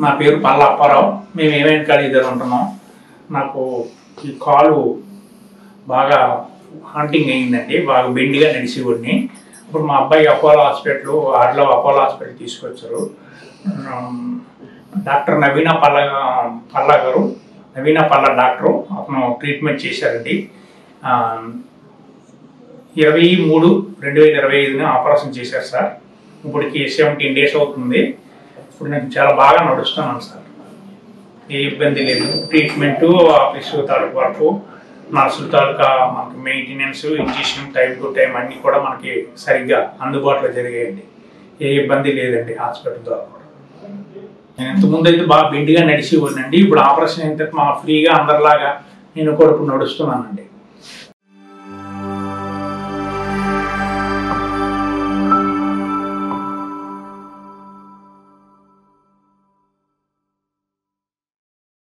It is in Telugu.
నా పేరు పల్ల అప్పారావు. మేము ఏమేమి కాలేజీలో ఉంటున్నాం. నాకు ఈ కాలు బాగా హాంటింగ్ అయిందండి, బాగా బెండిగా నడిచేవాడిని. ఇప్పుడు మా అబ్బాయి అపోలో హాస్పిటల్ తీసుకొచ్చారు. డాక్టర్ నవీన పల్ల గారు, నవీన పల్ల డాక్టరు, అతను ట్రీట్మెంట్ చేశారండి. 23/2025 ఆపరేషన్ చేశారు సార్. ఇప్పటికి 17 days అవుతుంది. ఇప్పుడు నేను చాలా బాగా నడుస్తున్నాను సార్, ఏ ఇబ్బంది లేదు. ట్రీట్మెంటు, ఆఫీసు తాలూకు వర్క్, నర్సుల తాలూకా మనకి maintenance, injection time to time అన్నీ కూడా మనకి సరిగ్గా అందుబాటులో జరిగాయండి. ఏ ఇబ్బంది లేదండి హాస్పిటల్ ద్వారా. నేను ఇంతకుముందు అయితే బాగా బెండిగా నడిచేవాడినండి. ఇప్పుడు ఆపరేషన్ అయిన తర్వాత మా ఫ్రీగా అందరిలాగా నేను కూడా ఇప్పుడు నడుస్తున్నానండి.